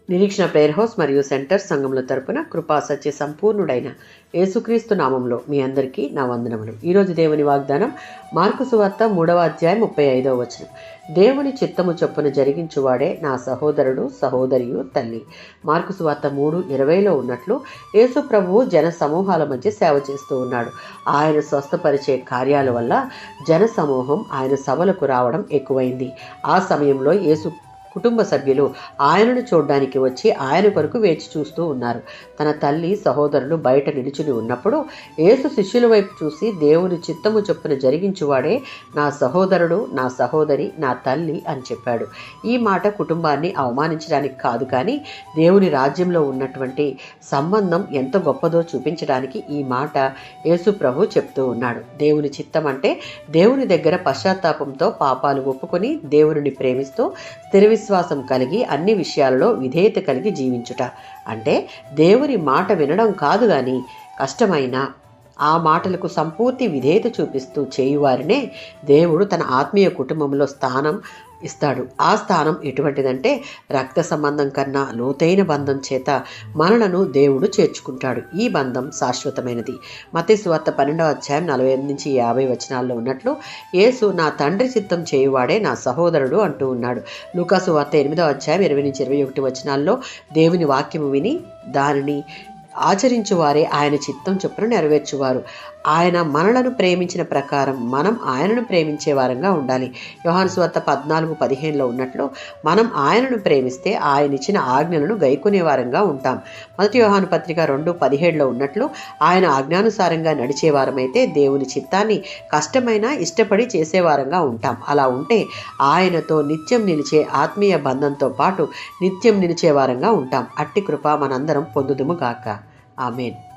నిరీక్షణ prayer house మరియు centre సంఘముల తరపున కృపా సత్య సంపూర్ణుడైన యేసుక్రీస్తు నామంలో మీ అందరికీ నా వందనములు. ఈరోజు దేవుని వాగ్దానం మార్కు సువార్త 3వ అధ్యాయం 35వ వచనం. దేవుని చిత్తము చొప్పున జరిగించువాడే నా సహోదరుడు సహోదరియు తల్లి. మార్కు సువార్త 3:20లో ఉన్నట్లు యేసు ప్రభువు జన సమూహాల మధ్య సేవ చేస్తూ ఉన్నాడు. ఆయన స్వస్థపరిచే కార్యాల వల్ల జన సమూహం ఆయన సభలకు రావడం ఎక్కువైంది. ఆ సమయంలో యేసు కుటుంబ సభ్యులు ఆయనను చూడ్డానికి వచ్చి ఆయన కొరకు వేచి చూస్తూ ఉన్నారు. తన తల్లి సహోదరులు బయట నిలుచుని ఉన్నప్పుడు యేసు శిష్యుల వైపు చూసి దేవుని చిత్తము చొప్పున జరిగించువాడే నా సహోదరుడు నా సహోదరి నా తల్లి అని చెప్పాడు. ఈ మాట కుటుంబాన్ని అవమానించడానికి కాదు, కానీ దేవుని రాజ్యంలో ఉన్నటువంటి సంబంధం ఎంత గొప్పదో చూపించడానికి ఈ మాట యేసు ప్రభు చెప్తూ ఉన్నాడు. దేవుని చిత్తం అంటే దేవుని దగ్గర పశ్చాత్తాపంతో పాపాలు ఒప్పుకొని దేవుని ప్రేమిస్తూ స్థిర విశ్వాసం కలిగి అన్ని విషయాలలో విధేయత కలిగి జీవించుట. అంటే దేవుని మాట వినడం కాదు, కానీ కష్టమైన ఆ మాటలకు సంపూర్తి విధేయత చూపిస్తూ చేయువారినే దేవుడు తన ఆత్మీయ కుటుంబంలో స్థానం ఇస్తాడు. ఆ స్థానం ఎటువంటిదంటే రక్త సంబంధం కన్నా లోతైన బంధం చేత మనలను దేవుడు చేర్చుకుంటాడు. ఈ బంధం శాశ్వతమైనది. మత్తయి సువార్త 12వ అధ్యాయం 45-50 వచనాల్లో ఉన్నట్లు యేసు నా తండ్రి చిత్తం చేయువాడే నా సహోదరుడు అంటూ ఉన్నాడు. లూకా సువార్త 8వ అధ్యాయం 20-21 వచనాల్లో దేవుని వాక్యము విని దానిని ఆచరించువారే ఆయన చిత్తం చొప్పున నెరవేర్చువారు. ఆయన మనలను ప్రేమించిన ప్రకారం మనం ఆయనను ప్రేమించే వారంగా ఉండాలి. యోహాను సువార్త 14:15లో ఉన్నట్లు మనం ఆయనను ప్రేమిస్తే ఆయన ఇచ్చిన ఆజ్ఞలను గైకొనే వారంగా ఉంటాం. మొదటి యోహాను పత్రిక 2:17లో ఉన్నట్లు ఆయన ఆజ్ఞానుసారంగా నడిచేవారమైతే దేవుని చిత్తాన్ని కష్టమైనా ఇష్టపడి చేసేవారంగా ఉంటాం. అలా ఉంటే ఆయనతో నిత్యం నిలిచే ఆత్మీయ బంధంతో పాటు నిత్యం నిలిచే వారంగా ఉంటాం. అట్టి కృప మనందరం పొందుదుము గాక. ఆమేన్.